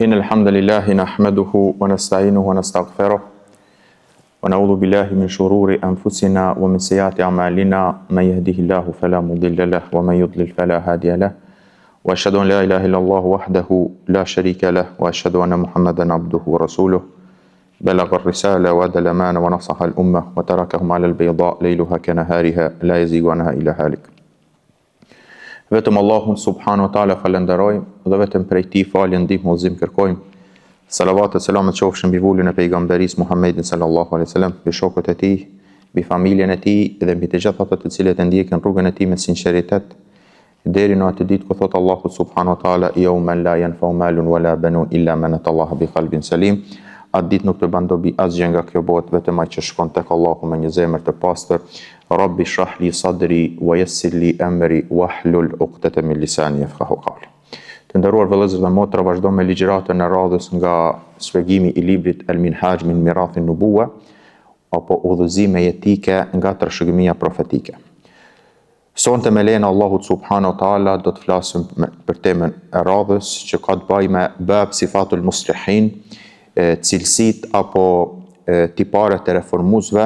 إن الحمد لله نحمده ونستعينه ونستغفره ونعوذ بالله من شرور أنفسنا ومن سيئات أعمالنا من يهده الله فلا مضل له ومن يضلل فلا هادي له وأشهد أن لا إله إلا الله وحده لا شريك له وأشهد أن محمدا عبده ورسوله بلغ الرسالة وأدى الأمانة ونصح الأمة وتركهم على البيضاء ليلها كنهارها لا يزيغ عنها إلا هالك. Vetëm Allahun subhanahu wa taala falenderojmë dhe vetëm prej tij falje ndihmë udhëzim kërkojmë. Salavat e selamet qofshin mbi vulin e pejgamberisë Muhammedin sallallahu alaihi wasallam, mbi shokët e tij, mbi familjen e tij dhe mbi të gjithë ata të cilët e ndjekin rrugën e tij me sinqeritet deri në atë ditë ku thot Allahu subhanahu wa taala yawman la yanfa'u malun wala banun illa man atallaha bi qalbin salim. Atë ditë nuk të bën dobi asgjë nga kjo botë vetëm ai që shkon tek Allahu me një zemër të pastër. Rabbi shrah li sadri wa yassir li amri wahlul 'uqdatan min lisani yafqahu qawli. Të nderuar vëllezër dhe motra, vazhdojmë me ligjëratën e radhës nga shpjegimi i librit El Minhaj min Mirathi Nubuwa, apo udhëzime jetike nga trashëgimia profetike. Sonte me lejen e Allahut subhanahu wa taala do të flasim për temën e radhës që ka të bëjë me bab sifatul muslihin, cilësitë apo tiparet e reformuesve,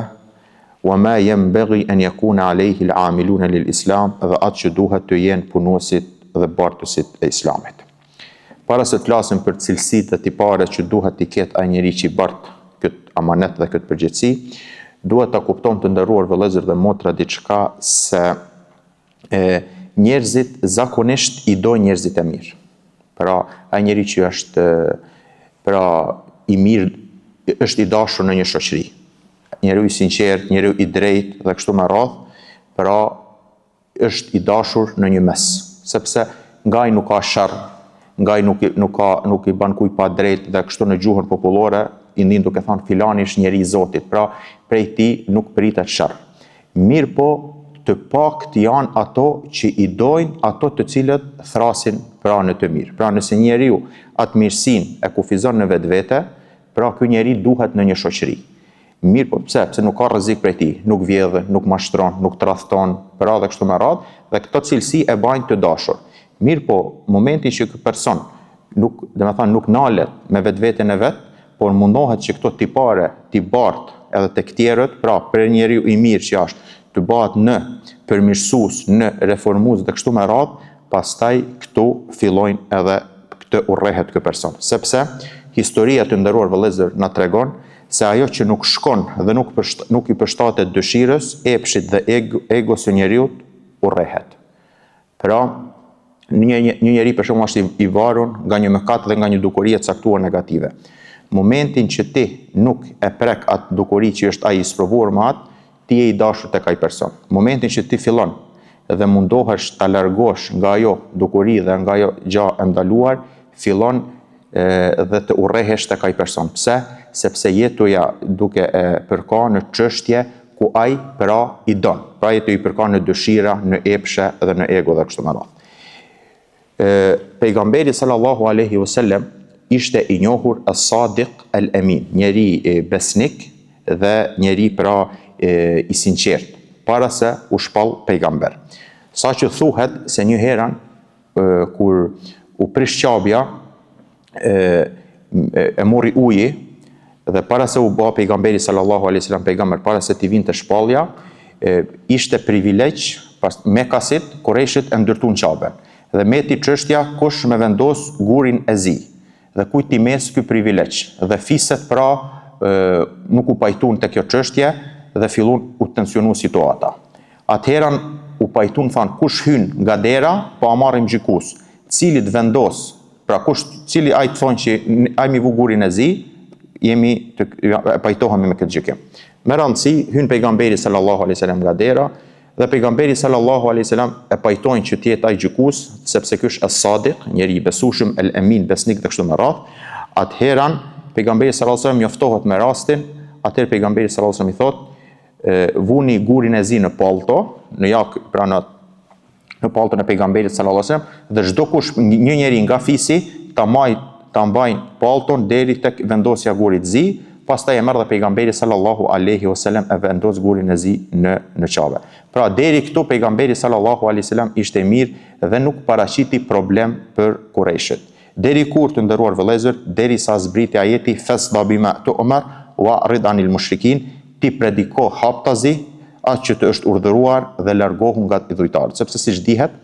wa ma yanbaghi an yakuna alayhi al-amiluna lil-islam, dhe atë që duhet të jenë punuesit dhe bartësit e islamit. Para se të flasim për cilësitë dhe tiparet që duhet të ketë ai njeriu që i bart këtë amanet dhe këtë përgjegjësi, duhet ta kuptojmë të nderuar vëllezër dhe motra diçka, se njerëzit zakonisht i dojnë njerëzit e mirë. Pra, ai njeriu që është i mirë është i dashur në një shoqëri. Njeriu i sinqert, njeriu i drejtë dhe kështu me radhë, pra është i dashur në një mes, sepse nga ai nuk ka sharr, nga ai nuk i bën kujt pa drejtë dhe kështu në gjuhën popullore i ndin duke thënë filani është njeri i Zotit, pra prej tij nuk pritet sharr. Mirë po, të pakt janë ato që i dojnë ato të cilët thrasin pra në të mirë. Pra nëse njeriu atë mirësinë e kufizon në vetvete, pra ky njeri duhet në një shoqëri. Mirë po, pse nuk ka rrezik prej tij, nuk vjedh, nuk mashtron, nuk tradhton, pra dhe kështu me radhë, dhe këto cilësi e bajnë të dashur. Mirë po, momenti që ky person nuk nalet me vetveten e vet, por mundohet që këto tipare t'i bart edhe tek tjerët, pra për njeriu i mirë që është, të bëhet në përmirësues, në reformues dhe kështu me radhë, pastaj këtu fillojnë edhe këtë urrëhet ky person. Sepse historia të nderuar vëllezër na tregon se ajo që nuk shkon dhe nuk i përshtatet dëshirës, epshit dhe egos së njeriu urrëhet. Pra, një njeri për shembull është i varur nga një mëkat dhe nga një dukuri e caktuar negative. Momentin që ti nuk e prek atë dukuri që është ai i sprovuar me atë, ti je i dashur tek ai person. Momentin që ti fillon dhe mundohesh ta largosh nga ajo dukuri dhe nga ajo gjë e ndaluar, fillon dhe të urrëhesh tek ai person. Pse? Sepse jetoja duke e përka në çështje ku ai pra i don. Pra jetu i përka në dëshira, në epshe dhe në ego dhe kështu me radhë. Pejgamberi sallallahu alaihi wasallam ishte i njohur as-sadiq al-amin, njeri besnik dhe njeri pra i sinqert, para se u shpall pejgamber. Sa që thuhet se një herën kur u prish qabja, e mori uji, dhe para se u bë pejgamberi sallallahu alaihi wasallam pejgamber, para se t'i vinte shpallja, ishte privilegj pas Mekasit, Kureshit e ndërtuan Qabën. Dhe meti çështja kush me vendos gurin e zi. Dhe kujt i mes ky privilegj. Dhe fiset pra nuk u pajtuan te kjo çështje dhe fillun u tensionu situata. Atëherën u pajtuan, than kush hyn nga dera, po a marrim gjykus. Cilit vendos, pra cili ai të thonë që ai mi vu gurin e zi, jemi të pajtohemi me këtë gjykim. Me rëndësi, hyn pejgamberi sallallahu alaihi wasallam nga dera, dhe pejgamberi sallallahu alaihi wasallam e pajtojnë që të jetë ai gjykues, sepse ky është as-sadiq, njeri i besueshëm, el-amin, besnik dhe kështu me radhë. Atëherën pejgamberi sallallahu alaihi wasallam njoftohet me rastin, atëherë pejgamberi sallallahu alaihi wasallam i thotë, vuni gurin e zi në palto, në jak pra në paltën e pejgamberit sallallahu alaihi wasallam, dhe çdo kush një njeri nga fisi ta mbajnë palton deri tek vendosja gurit zi, pastaj e merr dhe pejgamberi sallallahu alaihi wasallam e vendos gurin e zi në Qabë. Pra deri këtu pejgamberi sallallahu alaihi wasallam ishte mirë dhe nuk paraqiti problem për Kureshit. Deri kur të nderuar vëllezër, derisa zbriti ajeti fasda bima tu'mar wa rid anil mushrikin, ti prediko haptazi atë që të është urdhëruar dhe largohu nga idhujtarët, sepse siç dihet,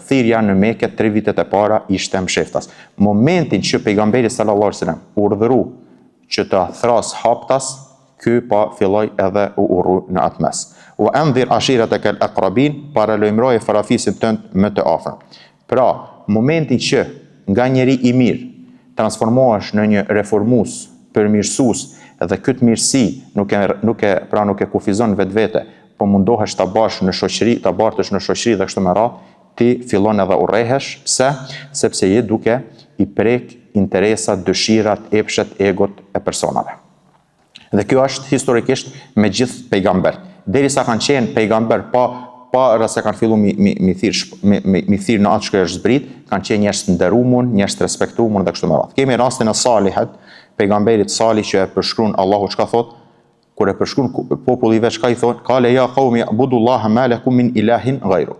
thirrja në Mekë 3 vitet e para ishte msheftas. Momentin që pejgamberi sallallahu alajhi wasallam urdhëroi që të thras haptas, ky pa filloi edhe u urru në atë mes. Wa anzir ashiratakal aqrabin, para lojmëroje farafisin tënd më të afër. Pra, momentin që nga njeri i mirë transformohesh në një reformues, përmirësues, dhe këtë mirësi nuk e kufizon vetvete, po mundohesh ta bash në shoqëri, ta bartësh në shoqëri dhe kështu me radhë, ti fillon edhe urrehesh. Pse? Sepse je duke i prek interesat, dëshirat, epshet, egot e personave. Dhe kjo është historikisht me gjithë pejgamber. Derisa kanë qenë pejgamber para se kanë fillu mi thirr në atë që është zbrit, kanë qenë njerëz të nderuar, njerëz të respektuar dhe kështu me radhë. Kemi rastin e Salihet, pejgamberit Salih, që e përshkruan Allahu çka thot, kur e përshkruan popullive çka i thon, qale ya qaumi ibudullaha ma lakum min ilahin ghayru.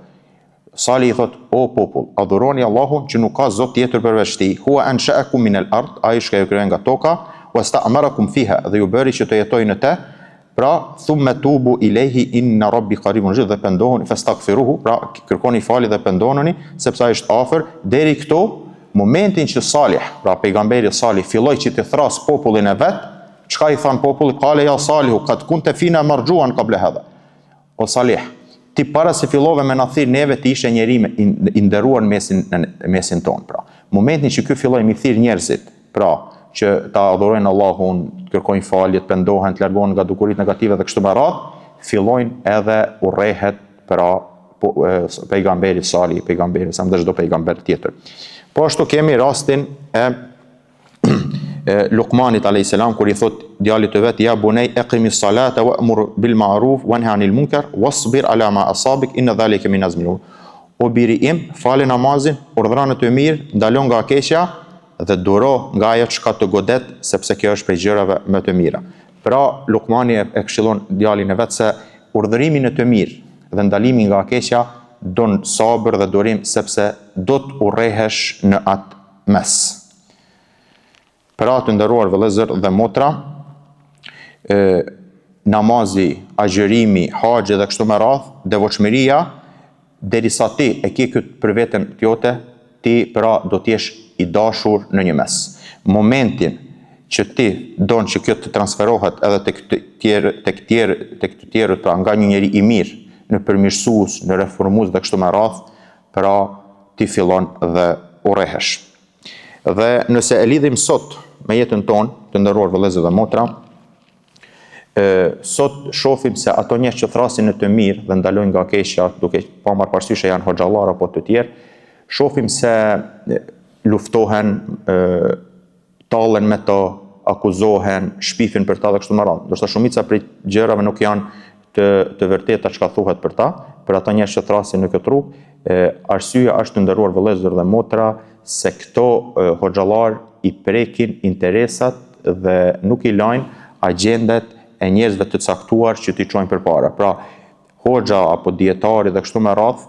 Salih i thot, o popull, adhuroni Allahun që nuk ka zot tjetër përveç tij. Huwa ansha'akum min al-ard, ai që ju krijoi nga toka, wasta'marakum fiha, dhe ju bëri që të jetojnë në te. Pra, thumma tubu ilayhi inna rabbi qaribun mujib, dhe pendohuni fastaghfiruhu, pra kërkoni falje dhe pendohuni sepse ai është afër. Deri këto, momentin që Salih, pra pejgamberi Salih, filloi që të thras popullin e vet, çka i than populli? Qale ya Salihu qad kunta fina marjuan qabla hadha. O Salih, ti para se fillove me na thirr neve, ti ishe njeri i nderuar mesin ton. Pra, momentin që ky filloi mi thirr njerëzit, pra që ta adhurojnë Allahun, kërkojnë falje, të pendohen, të largohen nga dukuritë negative dhe kështu me radhë, fillojnë edhe urrehet pra pejgamberi Salih, pejgamberi sa dhe çdo pejgamber tjetër. Po ashtu kemi rastin e Luqmanit alayhis salam, kur i thot djalit të vet, ja bunay aqimi salata wa'mur bil ma'ruf wanha 'anil munkar wasbir ala ma asabik inna dhalika min azmi. O biri im, fale namazin, urdhëra të mirë, ndalo nga keqja dhe duro nga ajo çka të godet, sepse kjo është prej gjërave më të mira. Pra, Luqmani e këshillon djalin e vet se urdhërimi në të mirë dhe ndalimi nga keqja don sabër dhe durim, sepse do të urrehesh në atë mes. Pra, të nderuar vëllezër dhe motra, namazi, agjërimi, haxhi dhe kështu me radhë, devotshmëria, derisa ti e ke këtë për veten tjote, ti pra do të jesh i dashur në një mes. Momentin që ti don që kjo të transferohet edhe tek të tjerët, pra nga një njeri i mirë në përmirësues, në reformues dhe kështu me radhë, pra ti fillon dhe urrehesh. Dhe nëse e lidhim sot me jetën tonë, të nderuar vëllezër dhe motra, sot shohim se ato njerëz që thrasin në të mirë dhe ndalojnë nga keqja, duke pa marrë parasysh janë hoxhallar apo të tjerë, shohim se luftohen, tallen me to, akuzohen, shpifin për ta dhe kështu me radhë. Do të thotë shumica prej gjërave nuk janë të vërteta çka thuhet për ta, për ata njerëz që thrasin në këtë rrugë. Arsyeja është, të nderuar vëllezër dhe motra, se këto hoxhallar i prekin interesat dhe nuk i lajnë agjendet e njerëzve të caktuar që t'i çojnë përpara. Pra, hoxha apo dietari dhe kështu me radhë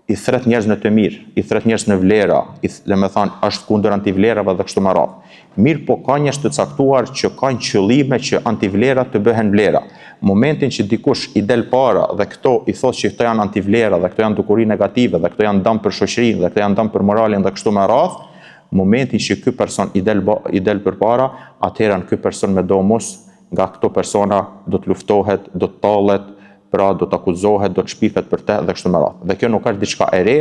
i thret njerëz në të mirë, i thret njerëz në vlera, dhe me thanë është kundër antivlerave dhe kështu me radhë. Mirë, po ka njerëz të caktuar që kanë qëllime që antivlerat të bëhen vlera. Momentin që dikush i del para dhe këto i thotë që këto janë antivlera dhe këto janë dukuri negative dhe këto janë dëm për shoqërinë dhe këto janë dëm për moralin dhe kështu me radhë, momentin që ky person i del përpara, atëherë ky person me domos nga këto persona do të luftohet, do të tallet, pra do të akuzohet, do të shpifet për te dhe kështu me radhë. Dhe kjo nuk është diçka e re,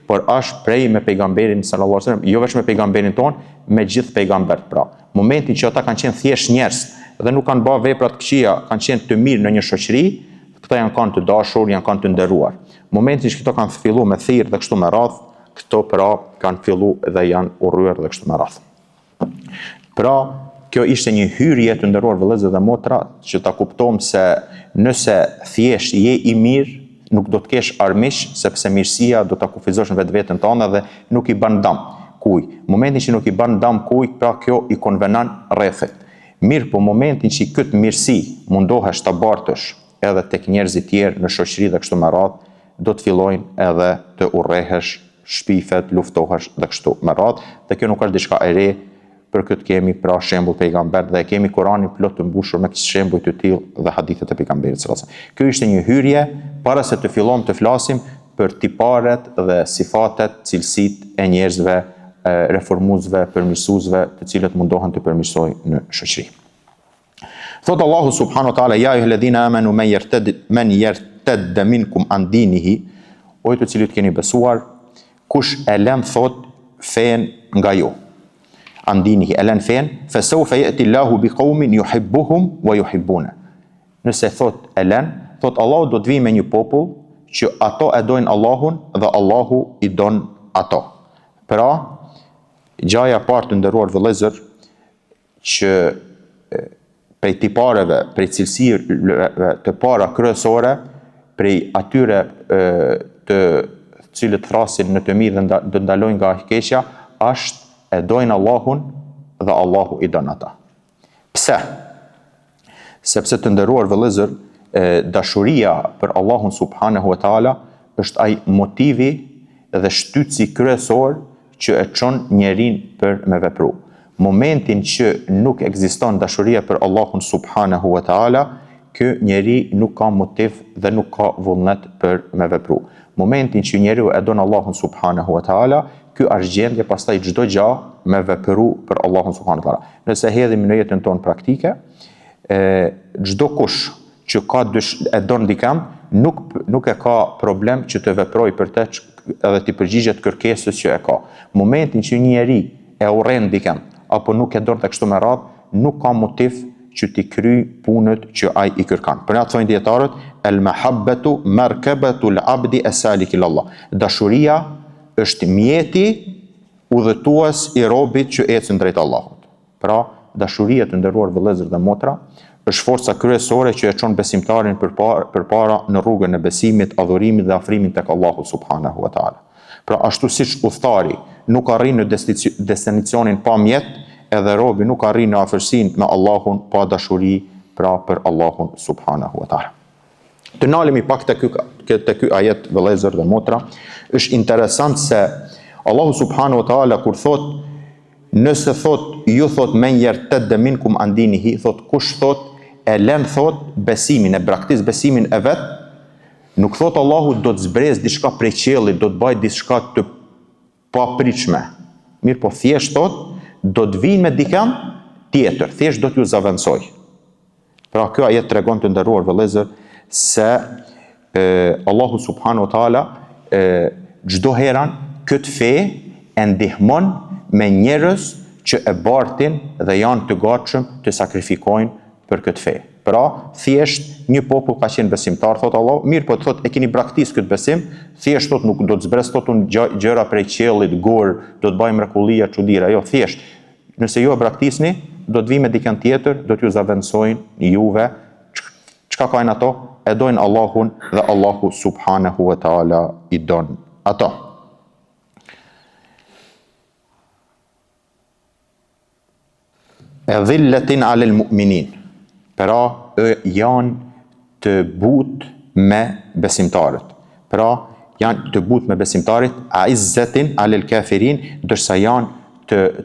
por është prej me pejgamberin sallallahu alajhi wasallam, jo vetëm me pejgamberin ton, me gjithë pejgambert. Pra, momentin që ata kanë qenë thjesht njerëz dhe nuk kanë bërë vepra të këqija, kanë qenë të mirë në një shoqëri, këta janë kanë të dashur, janë kanë të nderuar. Momentin që këto kanë filluar me thirr dhe kështu me radhë, këto pra kanë filluar dhe janë urryer dhe kështu me radhë. Pra, kjo ishte një hyrje, të nderuar vëllezër dhe motra, që ta kuptojmë se nëse thjesht je i mirë, nuk do të kesh armiq, sepse mirësia do ta kufizosh në vetveten tënde dhe nuk i bën dëm kujt. Momentin që nuk i bën dëm kujt, pra kjo i konvenon rrethit. Mirë, po momentin që këtë mirësi mundohesh ta bartësh edhe tek njerëzit tjerë në shoqëri dhe kështu me radhë, do të fillojnë edhe të urrehesh shpifet, luftohesh dhe kështu me radhë, dhe kjo nuk është diçka e re, për këtë kemi pra shembull pejgamber dhe kemi Kur'anin plot të mbushur me shembuj të tillë dhe hadithet e pejgamberit sallallahu alajhi wasallam. Kjo ishte një hyrje para se të fillojmë të flasim për tiparet dhe sifatet, cilësitë e njerëzve reformuesve, përmirësuesve, të cilët mundohen të përmirësojnë në shoqëri. Thot Allahu subhanahu wa taala, ja ayyuhalladhina amanu man yartad minkum an dinihi, o të cilët keni besuar, kush e lën thot fen nga ju. An dinihi, e lën fen, fa sawfa ya'ti Allahu biqaumin yuhibbuhum wa yuhibbuna. Nëse thot e lën, thot Allahu do të vijë me një popull që ato e dojnë Allahun dhe Allahu i don ato. Pra, gjaja parë të nderuar vëllezër, që prej tipareve, prej cilësive të para kryesore, prej atyre të cilët thrasin në të mirë dhe ndalojnë nga e keqja, është e dojnë Allahun dhe Allahu i don ata. Pse? Sepse të nderuar vëllezër, dashuria për Allahun subhanahu wa taala është ai motivi dhe shtytsi kryesor që e çon njerin për me vepru. Momentin që nuk ekziston dashuria për Allahun subhanahu wa taala, ky njeri nuk ka motiv dhe nuk ka vullnet për me vepru. Momentin që njeriu e don Allahun subhanahu wa taala, ky është gjendje pastaj çdo gjë me vepru për Allahun subhanahu wa taala. Nëse hedhim në jetën tonë praktike, çdo kush që e don dikam, nuk e ka problem që të veproj për të edhe të përgjigjet kërkesës që e ka. Momentin që një njeri e urren dikam apo nuk e don të kështu me radhë, nuk ka motiv që t'i kryj punët që ai i kërkan. Për na thonë dietarët, el mahabbatu markabatu al abdi asalik ila Allah. Dashuria është mjeti udhëtues i robit që ecën drejt Allahut. Pra, dashuria të nderuar vëllezër dhe motra është forca kryesore që e çon besimtarin përpara në rrugën e besimit, adhurimit dhe afrimit tek Allahu subhanahu wa taala. Pra, ashtu siç udhëtari nuk arrin në destinacionin pa mjet, edhe robi nuk arrin në afërsinë me Allahun pa dashuri pra për Allahun subhanahu wa taala. Të nalemi pak te ky ajet vëllezër dhe motra, është interesant se Allahu subhanahu wa taala kur thot, nëse thot ju thot men yartad minkum an dinihi, thot kush thot e lën thot besimin, e braktis besimin e vet, nuk thot Allahu do të zbres diçka prej qiellit, do të bëj diçka të papritshme. Mirë po thjesht thot do të vinë me dikam tjetër, thjesht do t'ju zaventsoj. Pra kjo ajet tregon të nderuar vëllezër se Allahu subhanahu wa taala çdo herën këtë fe e ndihmon me njerëz që e bartin dhe janë të gatshëm të sakrifikojnë për këtë fe. Pra, thjesht një popull ka qenë besimtar, thot Allah, mirë po të thot e keni braktis këtë besim, thjesht thot nuk do të zbres thot unë gjëra prej qiellit, gur, do të bëjmë mrekullia, çuditëra, jo, thjesht. Nëse ju e braktisni, do të vi me dikën tjetër, do t'ju zaventsojnë juve, çka kanë ato? E dojnë Allahun dhe Allahu subhanahu wa taala i don ato. E dhilletin alel mu'minin. Pra, janë të but me besimtarët. Pra, janë të but me besimtarit, a izzetin alel kafirin, dërsa janë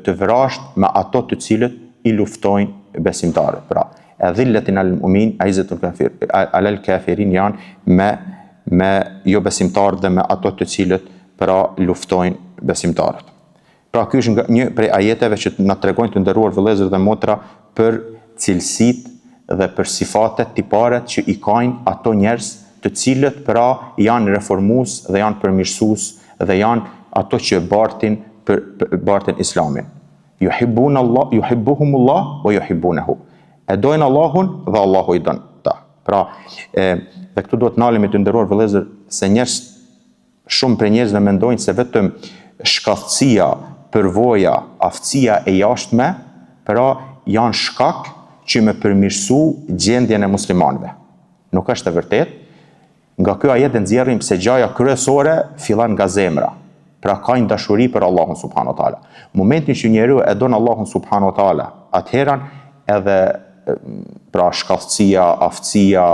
të vrasht me ato të cilët i luftojnë besimtarët. Pra, e dhilletin alel mu'min, a izzetin alel kafirin janë me jo besimtarët dhe me ato të cilët pra luftojnë besimtarët. Pra, ky është një prej ajeteve që na tregojnë të nderuar vëllezër dhe motra për cilësitë dhe për sifatet tiparet që i kanë ato njerëz të cilët pra janë reformues dhe janë përmirësues dhe janë ato që bartin islamin. Yuhibbuhumullah wa yuhibbunahu. E dojnë Allahun dhe Allahu i don ta. Pra, dhe këtu duhet nalemi të nderuar vëllezër se shumë për njerëzve mendojnë se vetëm shkathësia, përvoja, aftësia e jashtme, pra janë shkak që me përmirësu gjendjen e muslimanëve. Nuk është e vërtet, nga ky ajet e nxjerrim se gjaja kryesore fillon nga zemra. Pra ka një dashuri për Allahun subhanahu wa taala. Momentin që njeriu e don Allahun subhanahu wa taala, atëherën edhe pra shkallësia, aftësia,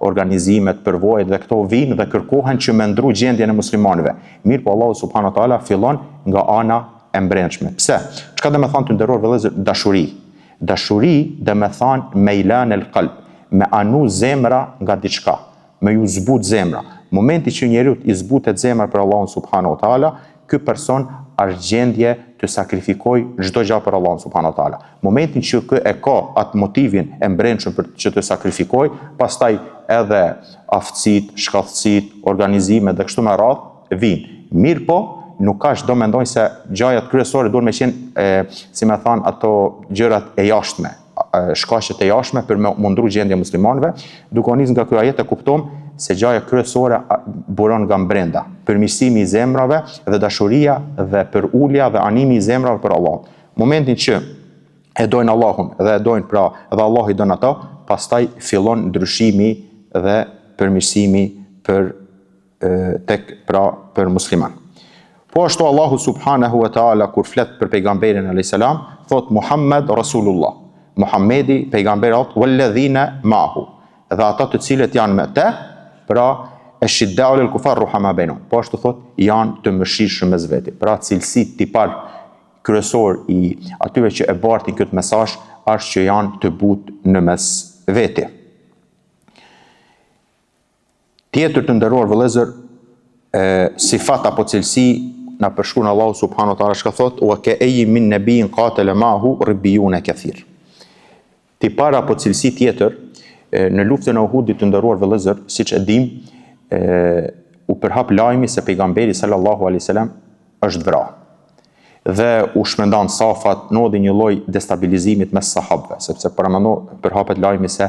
organizimet, përvojat dhe këto vinë dhe kërkohen që me ndru gjendjen e muslimanëve. Mirë po Allahu subhanahu wa taala fillon nga ana e mbrëmshme. Pse? Çka do të thonë të nderuar vëllezër, dashuri? Dashuri do të thonë mejlan el qalb, me anu zemra nga diçka, me ju zbut zemra. Momenti që njeriu i zbutet zemra për Allahun subhanahu wa taala, ky person është gjendje të sakrifikoj çdo gjë për Allahun subhanahu wa taala. Momentin që kë e ka atë motivin e mbrëmshëm për që të sakrifikoj, pastaj edhe aftësit, shkallësit, organizimet dhe kështu me radhë vijnë. Mirë po, nuk ka çdo mendoj se gjajat kryesore duhet me qenë, si me thanë, ato gjërat e jashtme, shkaqet e jashtme për me mundru gjendje muslimanëve, duke nis nga ky ajet e kuptom se gjaja kryesore buron nga brenda, përmirësimi i zemrave dhe dashuria dhe për ulja dhe animi i zemrave për Allah. Momentin që e dojnë Allahun dhe e dojnë pra dhe Allah i don ata, pastaj fillon ndryshimi dhe përmirësimi për për musliman. Po ashtu Allahu subhanahu wa taala kur flet për pejgamberin alayhis salam, thot Muhammed Rasulullah. Muhammedi pejgamberi walladhina ma'hu. Dhe ata të cilët janë me te, pra e shiddau lil kufar ruhama bainahum. Po ashtu thot janë të mëshirshëm mes veti. Pra cilësit tipar kryesor i atyre që e bartin këtë mesazh është që janë të butë në mes veti. Tjetër të nderuar vëllezër, sifat apo cilësi na përshkruan Allahu subhanahu wa taala shka thot wa ka'ayyin min nabiyyin qatala ma'hu ribbiyun kathir. Tipar apo cilësi tjetër në luftën e Uhudit të nderuar vëllezër, siç e dim, u përhap lajmi se pejgamberi sallallahu alaihi wasallam është vrarë. Dhe u shmendan safat, ndodhi një lloj destabilizimit mes sahabëve, sepse përhapet lajmi se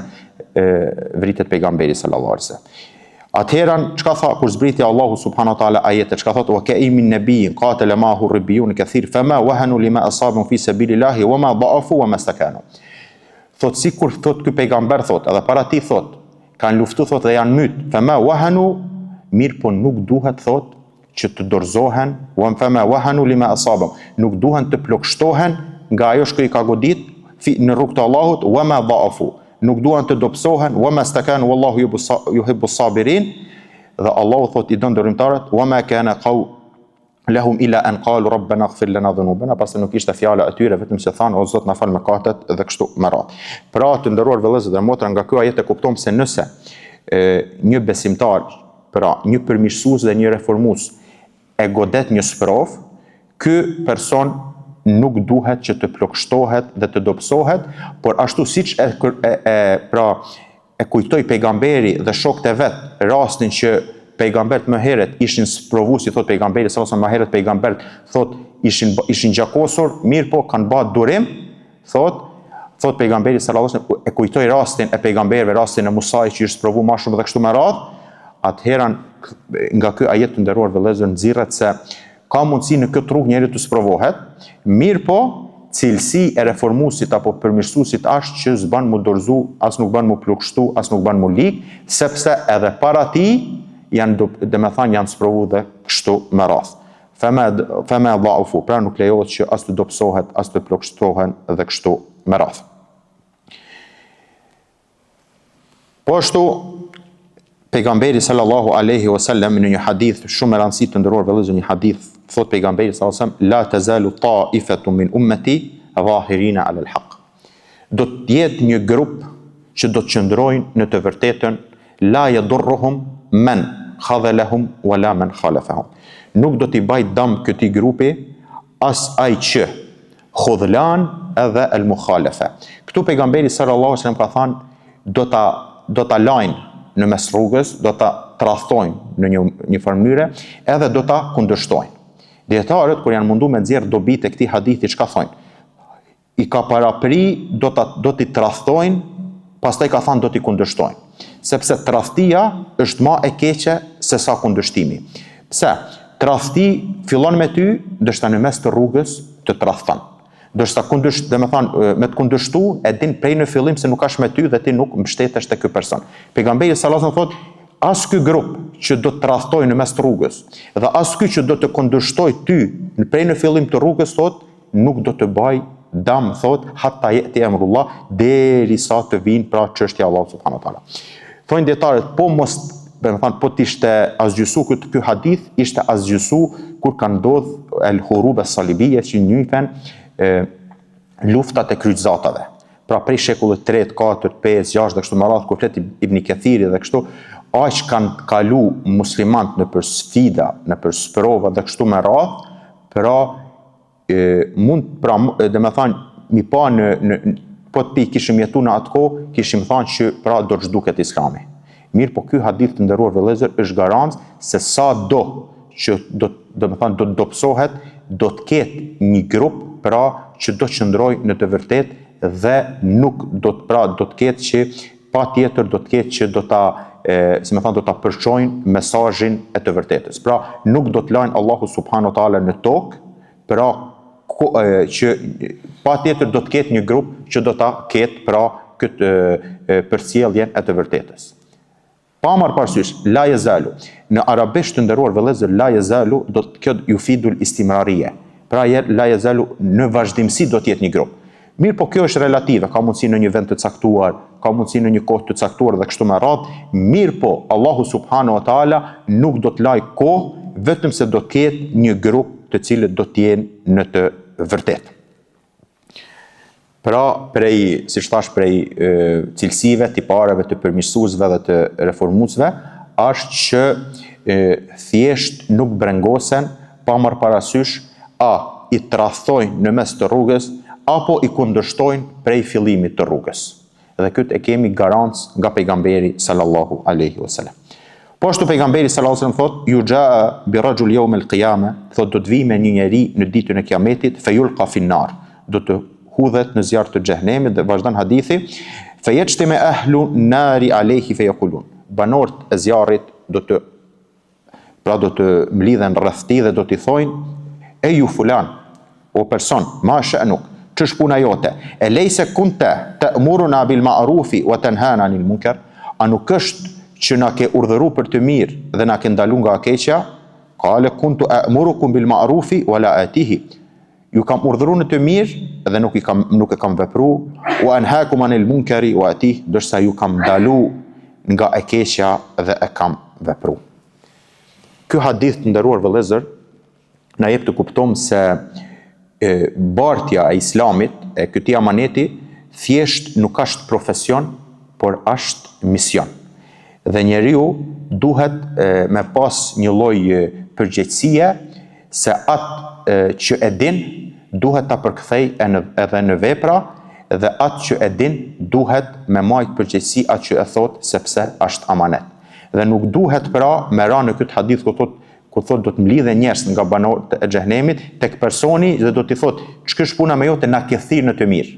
vritet pejgamberi sallallahu alaihi wasallam. Atëherën çka tha kur zbriti Allahu subhanahu wa taala ajetet, çka thot wa ka'ayyin min nabiyyin qatala ma'hu ribbiyun kathir fama wahanu lima asabahum fi sabilillahi wama da'afu wama stakanu. Thot sikur thot ky pejgamber thot, edhe para ti thot, kanë luftu thot dhe janë myt, fama wahanu, mirë po nuk duhet thot që të dorzohen, fama wahanu lima asabahum, nuk duhen të plokshtohen nga ajo që i ka godit në rrugt të Allahut, wama da'afu, nuk duhen të dobësohen, wama stakanu wallahu yuhibbu sabirin, dhe Allahu thot i don dërimtarët, wama kana lahum illa an qalu rabbana ighfir lana dhunubana, pasi nuk ishte fjala atyre vetëm se thanë o Zot na fal mëkatet dhe kështu me radhë. Pra të nderuar vëllezër dhe motra, nga ky ajet e kupton se nëse një besimtar, pra një përmirësues dhe një reformues e godet një sprov, ky person nuk duhet që të plokshtohet dhe të dobësohet, por ashtu siç e kujtoi pejgamberi dhe shokët e vet rastin që pejgambert më herët ishin sprovu, si thot pejgamberi sallallahu alaihi wasallam, më herët pejgambert thot ishin gjakosur, mirë po kanë bërë durim, thot pejgamberi sallallahu alaihi wasallam e kujtoi rastin e pejgamberëve, rastin e Musait që ishte sprovu më shumë dhe kështu me radhë. Atëherën nga ky ajet të nderuar vëllezër nxirret se ka mundësi në këtë rrugë njeriu të sprovohet, mirë po cilësi e reformuesit apo përmirësuesit është që s'ban mu dorzu, as nuk ban mu plukshtu, as nuk ban mu lik, sepse edhe para tij janë sprovu dhe kështu me radhë. Fema dha'ufu, pra nuk lejohet që as të dobësohet, as të plokshtohen dhe kështu me radhë. Po ashtu, pejgamberi sallallahu alaihi wasallam në një hadith shumë e rëndësishëm të nderuar vëllezër, një hadith thot pejgamberi sallallahu alaihi wasallam la tazalu ta'ifatu min ummati zahirina 'ala al-haq. Do të jetë një grup që do të qëndrojnë në të vërtetën, la yadurruhum man khadhalahum wala man khalafahum. Nuk do t'i baj dëm këtij grupi as ai që khudhlan edhe el mukhalafa. Këtu pejgamberi sallallahu alaihi wasallam ka thënë do ta lajnë në mes rrugës, do ta tradhtojnë në një farë mënyre, edhe do ta kundërshtojnë. Dietarët kur janë mundu me nxjerr dobit e këtij hadithi, çka thonë? I ka parapri do t'i tradhtojnë, pastaj ka thënë do t'i kundërshtojnë. Sepse tradhtia është më e keqe se sa kundërshtimi. Pse? Tradhti fillon me ty, ndoshta në mes të rrugës të tradhton. Ndoshta me të kundërshtu e din prej në fillim se nuk është me ty dhe ti nuk mbështetesh te ky person. Pejgamberi sallallahu alajhi wasallam thotë, as ky grup që do të tradhtojë në mes të rrugës dhe as ky që do të kundërshtoj ty prej në fillim të rrugës, thotë, nuk do të baj dam thot hatta yati amrullah, derisa të vinë pra çështja e Allahut subhanahu wa taala. Thonë dietarët, po mos, po t'ishte asgjysu ky hadith, ishte asgjysu kur ka ndodh el hurub as-salibiyya që njihen luftat e kryqëzatave. Pra prej shekullit 3, 4, 5, 6 dhe kështu me radhë, kur flet Ibn Kathiri dhe kështu, aq kanë kalu muslimant në për sfida, në për sprova dhe kështu me radhë, pra dhe me thanë, mi pa po të pi kishim jetu në atë kohë, kishim thanë që pra do të zhduket Islami. Mirë, po ky hadith të nderuar vëllezër është garancë se sa do që do të dobësohet, do të ketë një grup pra që do të qëndrojë në të vërtetë dhe nuk do të ketë që pa tjetër do të ketë që do ta përçojnë mesazhin e të vërtetës. Pra nuk do të lajnë Allahu subhanahu wa taala në tokë, pra që pa tjetër do të ketë një grup që do ta ketë pra këtë përcjelljen e të vërtetës. Pa marrë parasysh, la yazalu. Në arabisht të nderuar vëllezër, la yazalu do të kjo yufidul istimrariyya. Pra la yazalu në vazhdimsi do të jetë një grup. Mirë, po kjo është relative, ka mundësi në një vend të caktuar, ka mundësi në një kohë të caktuar dhe kështu me radhë. Mirë, po Allahu subhanahu wa taala nuk do të lajë kohë, vetëm se do të ketë një grup të cilët do të jenë në të vërtetë. Pra, siç thash, prej cilësive, tipareve të përmirësuesve dhe të reformuesve, është që thjesht nuk brengosen pa marrë parasysh i tradhtojnë në mes të rrugës apo i kundërshtojnë prej fillimit të rrugës. Dhe këtë e kemi garancë nga pejgamberi sallallahu alaihi wasallam. Po ashtu pejgamberi sallallahu alaihi wasallam thot, yujaa bi rajul yawm al-qiyamah, thot do të vijë me një njeri në ditën e Kiametit, fayulqa fi an-nar, do të hudhet në zjarr të xhenemit, dhe vazhdon hadithi, fayajtami ahlu an-nari alayhi fayaqulun. Banorët e zjarrit do të mlidhen rreth tij dhe do t'i thojnë, e ju fulan, o person, ma sha'nuk, ç'është puna jote? E lejse kunte ta'muruna bil ma'rufi wa tanhana 'anil munkar? A nuk është që na ke urdhëruar për të mirë dhe na ke ndaluar nga e keqja? Qale kuntu a'murukum bil ma'rufi wa la atihi. Ju kam urdhëruar në të mirë dhe nuk e kam vepruar, wa anhaakum 'anil munkari wa atihi, dorsa ju kam ndaluar nga e keqja dhe e kam vepruar. Ky hadith të nderuar vëllezër na jep të kuptojmë se bartja e islamit, e këtij amaneti, thjesht nuk është profesion, por është mision. Dhe njeriu duhet me pas një lloj përgjegjësie se atë që e din duhet ta përkthej edhe në vepra, dhe atë që e din duhet me majt përgjegjësi atë që e thot, sepse është amanet. Dhe nuk duhet pra me ra në këtë hadith ku thot do të mlidhe njerëz nga banorët e xhenemit tek personi dhe do t'i thot, ç'kësh puna me jote, na ke thirrë në të mirë.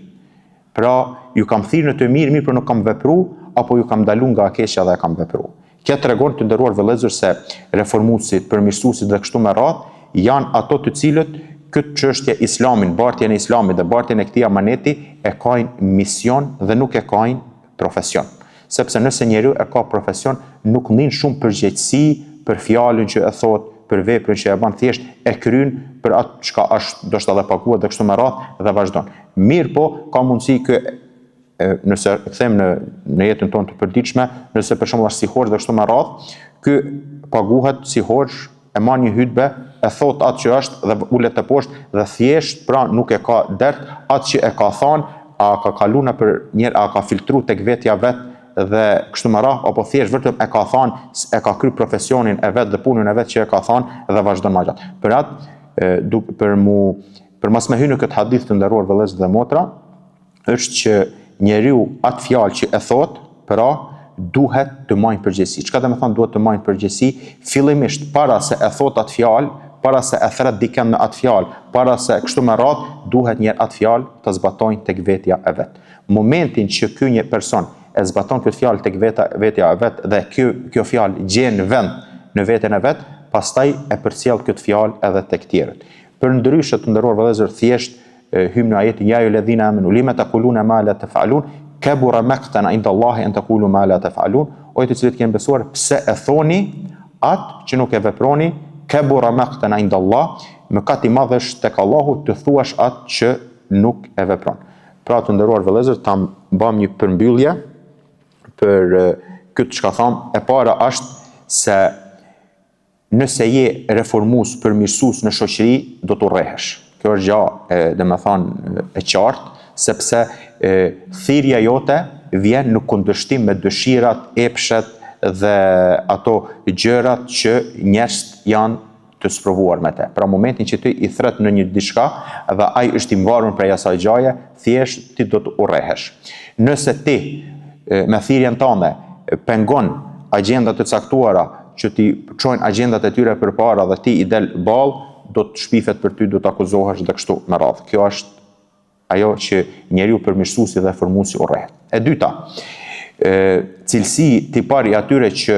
Pra, ju kam thirrë në të mirë, por nuk kam vepruar, apo ju kam ndaluar nga e keqja dhe e kam vepruar. Kjo tregon të nderuar vëllezër se reformuesit, përmirësuesit dhe kështu me radhë janë ato të cilët këtë çështje islamin, bartjen e islamit dhe bartjen e këtij amaneti e kanë mision dhe nuk e kanë profesion. Sepse nëse njeriu e ka profesion, nuk ndin shumë përgjegjësi për fjalën që e thot, për veprën që e bën, thjesht e kryen për atë çka është ndoshta edhe paguar dhe kështu me radhë dhe vazhdon. Mirë, po ka mundësi nëse kthejmë në jetën tonë të përditshme, nëse për shembull është si hoxh dhe kështu me radhë, ky paguhet si hoxh, e marr një hutbë, e thot atë që është dhe ulet e poshtë dhe thjesht pra nuk e ka dert atë që e ka thënë, a ka kaluar për njëherë, a ka filtruar tek vetja vet dhe kështu me radhë, apo thjesht vetëm e ka thënë, e ka kryer profesionin e vet dhe punën e vet që e ka thënë dhe vazhdon më gjatë. Për atë për mos me hyrë në këtë hadith të nderuar vëllezër dhe motra, është që njeriu atë fjalë që e thot, pra duhet të marrë përgjegjësi. Çka do të thonë duhet të marrë përgjegjësi? Fillimisht para se e thot atë fjalë, para se e thret dikën me atë fjalë, para se kështu me radhë, duhet njëherë atë fjalë ta zbatojnë tek vetja e vet. Momentin që ky një person e zbaton këtë fjalë tek vetja e vet dhe kjo fjalë gjen vend në veten e vet, pastaj e përcjell këtë fjalë edhe tek tjerët. Përndryshe të nderuar vëllezër, thjesht hym në ajetin ja ayyuhalladhina amanu lima taquluna ma la taf'alun kabura maqtan 'inda Allahi an taqulu ma la taf'alun. O të cilët keni besuar, pse e thoni atë që nuk e veproni? Kabura maqtan 'inda Allah, mëkat i madh është tek Allahu të thuash atë që nuk e vepron. Pra të nderuar vëllezër, ta bëm një përmbyllje për këtë çka tham. E para është se nëse je reformues, përmirësues në shoqëri, do të urrehesh. Kjo është gjë, domethënë e qartë, sepse thirrja jote vjen në kundërshtim me dëshirat, epshet dhe ato gjërat që njerëzit janë të sprovuar me te. Pra momentin që ti i thret në një diçka dhe ai është i mbarur prej asaj gjaje, thjesht ti do të urrehesh. Nëse ti me thirrjen tënde pengon agjendat e caktuara që ti çojnë agjendat e tyre përpara dhe ti i del ball, do të shpifet për ty, do të akuzohesh dhe kështu me radhë. Kjo është ajo që njeriu përmirësuesi dhe formuesi urrehet. E dyta, cilësi tipar i atyre që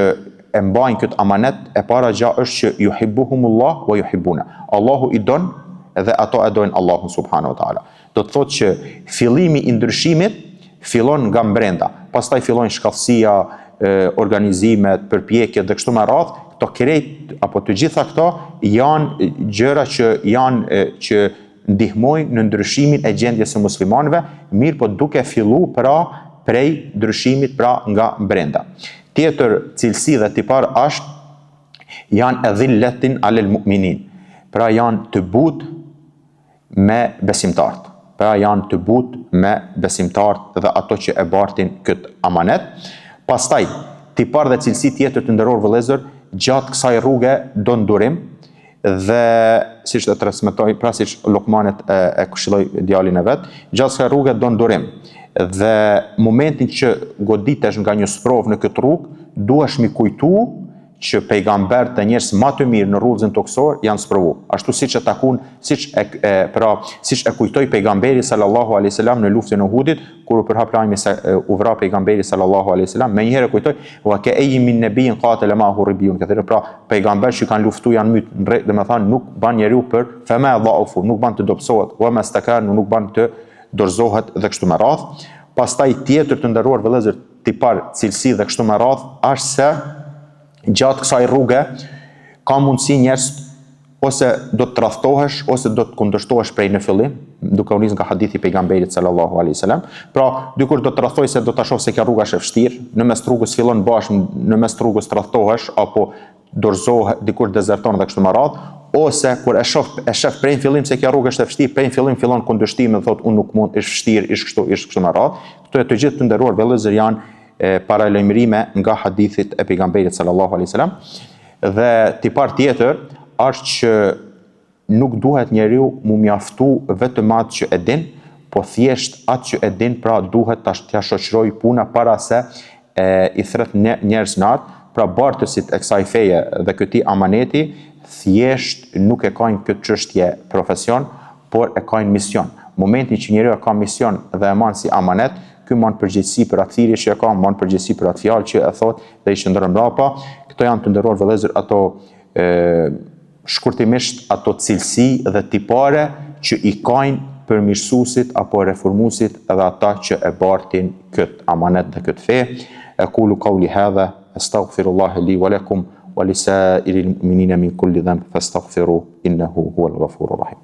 e mbajnë këtë amanet, e para gjë është që yuhibbuhumullah wa yuhibbuna. Allahu i don dhe ato e dojnë Allahun subhanahu wa taala. Do të thotë që fillimi i ndryshimit fillon nga brenda, pastaj fillojnë shkallësia, organizimet, përpjekjet dhe kështu me radhë. Këto krejt apo të gjitha këto janë gjëra që ndihmojnë në ndryshimin e gjendjes së muslimanëve, mirë po duke fillu pra prej ndryshimit pra nga brenda. Tjetër cilësi dhe tipar është janë edhilletin alel mu'minin. Pra janë të butë me besimtarët. Pra janë të butë me besimtarët dhe ato që e bartin këtë amanet. Pastaj, tipar dhe cilësi tjetër të nderuar vëllezër, gjatë kësaj rruge do ndurim dhe siç e transmetoi, pra siç Lokmanet e këshilloi djalin e vet, gjatë kësaj rruge do ndurim. Dhe momentin që goditesh nga një sprovë në këtë rrugë, duhesh mi kujtu që pejgamberët e njerëz më të mirë në rrugën toksor janë sprovu. Ashtu siç e kujtoi pejgamberi sallallahu alaihi wasallam në luftën e Uhudit, kur u përhap lajmi se u vra pejgamberi sallallahu alaihi wasallam, menjëherë kujtoi wa ka'ayyin min nabiyyin qatala ma'ahu ribyun. Këto pra pejgamberët që kanë luftuar janë myt, domethënë nuk ban njeriu për fama dha'fu, nuk ban të dobësohet, wa mastakanu, nuk ban të dorëzohet dhe kështu me radhë. Pastaj tjetër të nderuar vëllezër, tipar cilësi dhe kështu me radhë, është se gjatë kësaj rruge ka mundësi njerëz ose do të tradhtohesh ose do të kundërshtohesh prej në fillim, duke u nis nga hadithi pejgamberit sallallahu alaihi wasallam. Pra, dikur do të tradhtoj se do ta shoh se kjo rruga është e vështirë, në mes rrugës fillon bash, në mes rrugës tradhtohesh apo dorëzohet, dikur dezerton dhe kështu me radhë, ose kur e shef prej në fillim se kjo rrugë është e vështirë, prej në fillim fillon kundërshtimi dhe thotë unë nuk mund, është vështirë, është kështu me radhë. Këto të gjithë të nderuar vëllezër janë paralajmërime nga hadithit e pejgamberit sallallahu alaihi wasallam. Dhe tipar tjetër është që nuk duhet njeriu mu mjaftu vetëm atë që e din, po thjesht atë që e din, pra duhet t'ia shoqëroj puna para se i thret njerëz natë. Pra bartësit e kësaj feje dhe këtij amaneti thjesht nuk e kanë këtë çështje profesion, por e kanë mision. Momentin që njeriu ka mision dhe e man si amanet, ky mban përgjegjësi për atë thirrje që e ka, mban përgjegjësi për atë fjalë që e thotë dhe i shndron mbrapa. Këto janë të nderuar vëllezër ato shkurtimisht ato cilësi dhe tipare që i kanë përmirësuesit apo reformuesit edhe ata që e bartin këtë amanet dhe këtë fe. Aqulu qawli hadha astaghfirullaha li wa lakum wa lisa'iril mu'minina min kulli dhanb fastaghfiru innahu huwal ghafurur rahim.